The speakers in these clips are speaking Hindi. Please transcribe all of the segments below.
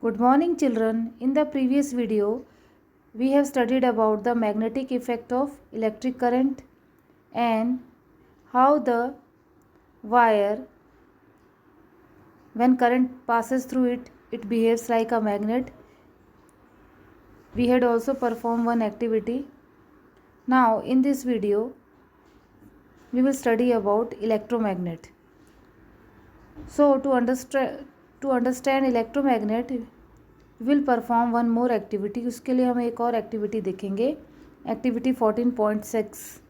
Good morning, children. In the previous video, we have studied about the magnetic effect of electric current and how the wire, when current passes through it, it behaves like a magnet. We had also performed one activity. Now, in this video, we will study about electromagnet. So, to understand electromagnet, we will perform one more activity. उसके लिए हम एक और एक्टिविटी देखेंगे. Activity 14.6.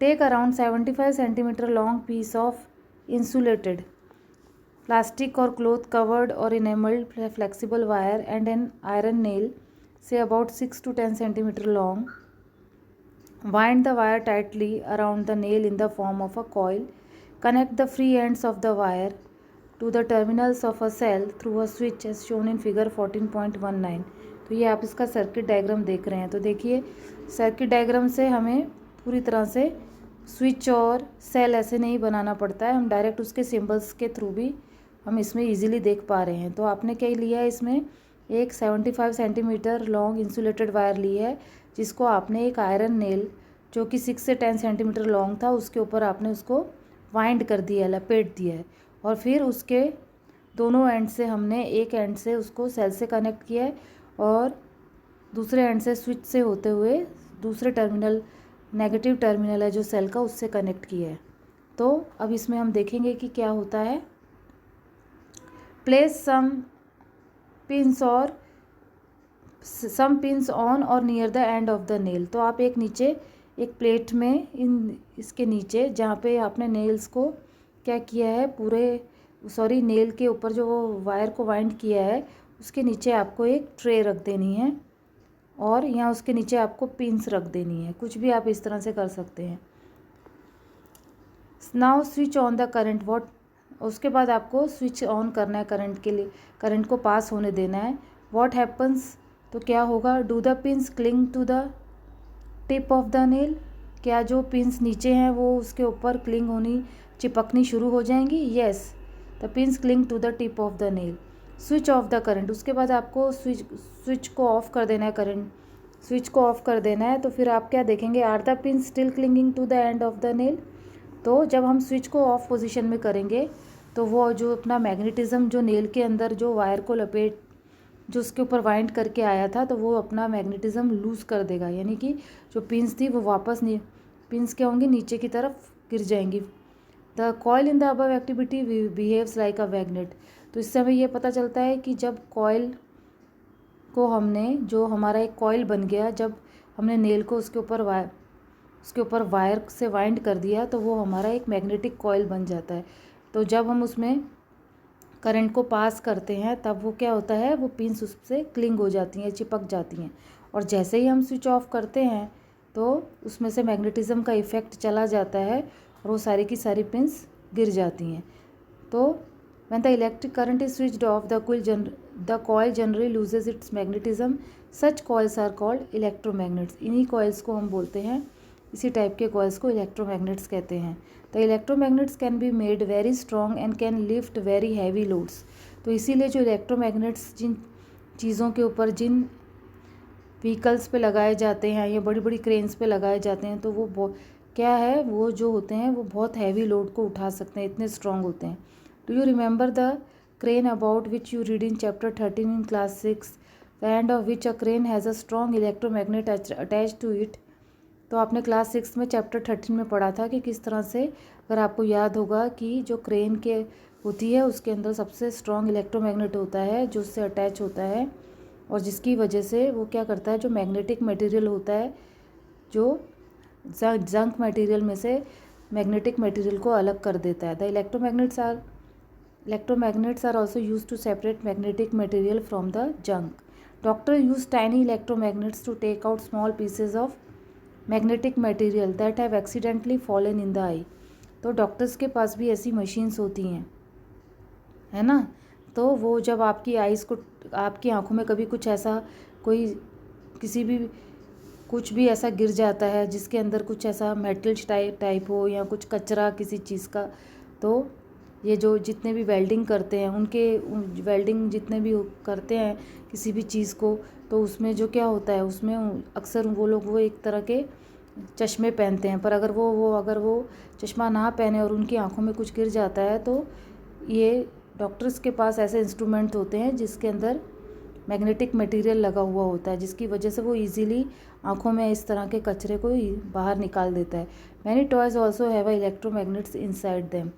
Take around 75 centimeter long piece of insulated plastic or cloth covered or enameled flexible wire and an iron nail, say about 6 to 10 centimeter long. Wind the wire tightly around the nail in the form of a coil. Connect the free ends of the wire to the terminals of a cell through a switch as shown in figure 14.19. तो ये आप इसका सर्किट डायग्राम देख रहे हैं. तो देखिए सर्किट डायग्राम से हमें पूरी तरह से स्विच और सेल ऐसे नहीं बनाना पड़ता है. हम डायरेक्ट उसके सिंबल्स के थ्रू भी हम इसमें इजीली देख पा रहे हैं. तो आपने क्या लिया है, इसमें एक 75 सेंटीमीटर लॉन्ग इंसुलेटेड वायर ली है, जिसको आपने एक आयरन नेल जो कि 6 से 10 सेंटीमीटर लॉन्ग था उसके ऊपर आपने उसको वाइंड कर दिया है, लपेट दिया है. और फिर उसके दोनों एंड से हमने एक एंड से उसको सेल से कनेक्ट किया है और दूसरे एंड से स्विच से होते हुए दूसरे टर्मिनल, नेगेटिव टर्मिनल है जो सेल का, उससे कनेक्ट किया है. तो अब इसमें हम देखेंगे कि क्या होता है. प्लेस सम पिंस ऑन और near the end of the nail. तो आप एक नीचे एक प्लेट में इसके नीचे जहाँ पे आपने नेल्स को क्या किया है, नेल के ऊपर जो वो वायर को वाइंड किया है उसके नीचे आपको एक ट्रे रख देनी है और यहाँ उसके नीचे आपको पिंस रख देनी है. कुछ भी आप इस तरह से कर सकते हैं. Now switch on the current. उसके बाद आपको स्विच ऑन करना है करंट के लिए, करंट को पास होने देना है. व्हाट हैपन्स, तो क्या होगा. Do the pins cling to the tip of the nail. क्या जो पिंस नीचे हैं वो उसके ऊपर क्लिंग होनी, चिपकनी शुरू हो जाएंगी. Yes, the pins cling to the tip of the nail. Switch off the current. उसके बाद आपको स्विच को ऑफ कर देना है, करंट स्विच को ऑफ कर देना है. तो फिर आप क्या देखेंगे, are the pin still clinging to the end of the nail. तो जब हम स्विच को ऑफ पोजीशन में करेंगे तो वो जो अपना मैग्नेटिज्म जो नेल के अंदर जो वायर को लपेट जो उसके ऊपर वाइंड करके आया था, तो वो अपना मैग्नेटिज्म लूज़ कर देगा. यानी कि जो पिंस थी वो वापस पिंस क्या होंगी, नीचे की तरफ गिर जाएंगी. The coil in the above activity behaves like a magnet. तो इससे हमें ये पता चलता है कि जब कॉयल को हमने, जो हमारा एक कॉयल बन गया, जब हमने नेल को उसके ऊपर वायर से वाइंड कर दिया तो वो हमारा एक मैग्नेटिक कॉयल बन जाता है. तो जब हम उसमें करंट को पास करते हैं तब वो क्या होता है, वो पिंस उससे क्लिंग हो जाती हैं, चिपक जाती हैं. और जैसे ही हम स्विच ऑफ करते हैं तो उसमें से मैग्नेटिज्म का इफ़ेक्ट चला जाता है और वो सारी की सारी पिंस गिर जाती हैं. तो when the electric current is switched off the coil generally loses its magnetism. Such coils are called electromagnets. इन्हीं कॉइल्स को हम बोलते हैं, इसी टाइप के कॉइल्स को इलेक्ट्रोमैग्नेट्स कहते हैं. The electromagnets can be made very strong and can lift very heavy loads. तो इसीलिए जो इलेक्ट्रोमैग्नेट्स जिन चीज़ों के ऊपर, जिन व्हीकल्स पे लगाए जाते हैं या बड़ी बड़ी क्रेन्स पे लगाए जाते हैं, तो वो क्या है, वो जो होते हैं वो बहुत हैवी लोड को उठा सकते हैं, इतने स्ट्रॉन्ग होते हैं. Do you remember the crane about which you read in chapter 13 in class 6, the end of which a crane has a strong electromagnet attach to it. तो आपने क्लास 6 में चैप्टर 13 में पढ़ा था कि किस तरह से, अगर आपको याद होगा, कि जो क्रेन के होती है उसके अंदर सबसे स्ट्रॉन्ग इलेक्ट्रोमैग्नेट होता है जो उससे अटैच होता है और जिसकी वजह से वो क्या करता है, जो मैग्नेटिक मटेरियल होता है, जो जंक मटेरियल में से मैग्नेटिक मटेरियल को अलग कर देता है. The electromagnets are also use to separate magnetic material from the junk. Doctor use tiny electromagnets to take out small pieces of magnetic material that have accidentally fallen in the eye. तो डॉक्टर्स के पास भी ऐसी मशीन्स होती हैं, है ना. तो वो जब आपकी आइज़ को, आपकी आंखों में कभी कुछ ऐसा, कोई किसी भी कुछ भी ऐसा गिर जाता है जिसके अंदर कुछ ऐसा मेटल टाइप हो या कुछ कचरा किसी चीज़ का, तो ये जो जितने भी वेल्डिंग करते हैं उनके वेल्डिंग जितने भी करते हैं किसी भी चीज़ को, तो उसमें जो क्या होता है, उसमें अक्सर वो लोग वो एक तरह के चश्मे पहनते हैं। पर अगर वो चश्मा ना पहने और उनकी आंखों में कुछ गिर जाता है, तो ये डॉक्टर्स के पास ऐसे इंस्ट्रूमेंट होते हैं जिसके अंदर मैग्नेटिक मटेरियल लगा हुआ होता है, जिसकी वजह से वो इजीली आंखों में इस तरह के कचरे को बाहर निकाल देता है। Many toys also have electromagnets inside them.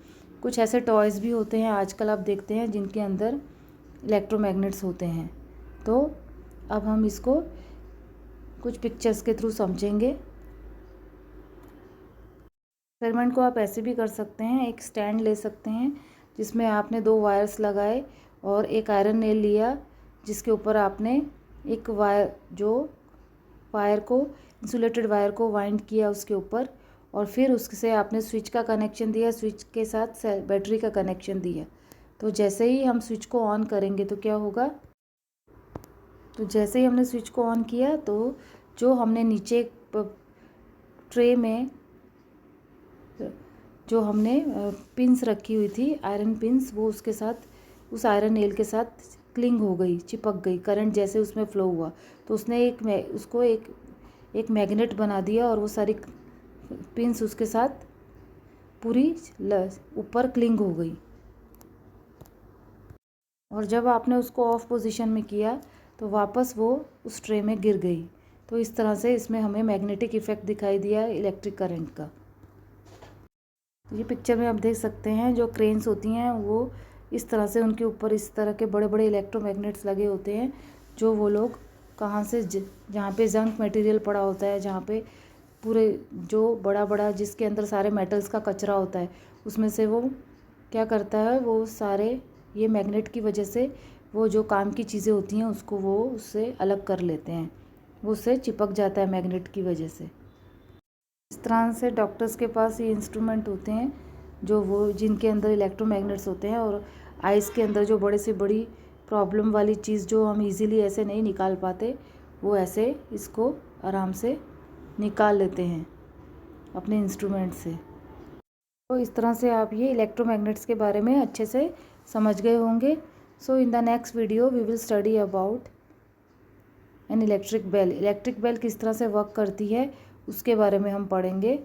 कुछ ऐसे टॉयज़ भी होते हैं आजकल आप देखते हैं जिनके अंदर इलेक्ट्रोमैग्नेट्स होते हैं। तो अब हम इसको कुछ पिक्चर्स के थ्रू समझेंगे। एक्सपेरिमेंट को आप ऐसे भी कर सकते हैं, एक स्टैंड ले सकते हैं जिसमें आपने 2 वायर्स लगाए और एक आयरन नेल लिया, जिसके ऊपर आपने एक वायर को इंसुलेटेड वायर को वाइंड किया उसके ऊपर, और फिर उससे आपने स्विच का कनेक्शन दिया, स्विच के साथ बैटरी का कनेक्शन दिया। तो जैसे ही हम स्विच को ऑन करेंगे तो क्या होगा, तो जैसे ही हमने स्विच को ऑन किया तो जो हमने नीचे ट्रे में जो हमने पिंस रखी हुई थी, आयरन पिंस, वो उसके साथ उस आयरन नेल के साथ क्लिंग हो गई, चिपक गई। करंट जैसे उसमें फ्लो हुआ तो उसने उसको एक मैग्नेट बना दिया और वो सारी पिंस उसके साथ पूरी ऊपर क्लिंग हो गई। और जब आपने उसको ऑफ पोजीशन में किया तो वापस वो उस ट्रे में गिर गई। तो इस तरह से इसमें हमें मैग्नेटिक इफ़ेक्ट दिखाई दिया इलेक्ट्रिक करंट का। तो ये पिक्चर में आप देख सकते हैं जो क्रेन्स होती हैं वो इस तरह से उनके ऊपर इस तरह के बड़े बड़े इलेक्ट्रोमैग्नेट्स लगे होते हैं, जो वो लोग कहाँ से जहाँ पे जंक मटेरियल पड़ा होता है, जहाँ पे पूरे जो बड़ा बड़ा जिसके अंदर सारे मेटल्स का कचरा होता है, उसमें से वो क्या करता है, वो सारे ये मैग्नेट की वजह से वो जो काम की चीज़ें होती हैं उसको वो उससे अलग कर लेते हैं, वो उससे चिपक जाता है मैग्नेट की वजह से। इस तरह से डॉक्टर्स के पास ये इंस्ट्रूमेंट होते हैं जो वो जिनके अंदर इलेक्ट्रोमैग्नेट्स होते हैं, और आइज़ के अंदर जो बड़े से बड़ी प्रॉब्लम वाली चीज़ जो हम इजीली ऐसे नहीं निकाल पाते, वो ऐसे इसको आराम से निकाल लेते हैं अपने इंस्ट्रूमेंट से। तो इस तरह से आप ये इलेक्ट्रोमैग्नेट्स के बारे में अच्छे से समझ गए होंगे। So in the next video we will study about an electric bell. Electric bell किस तरह से वर्क करती है उसके बारे में हम पढ़ेंगे।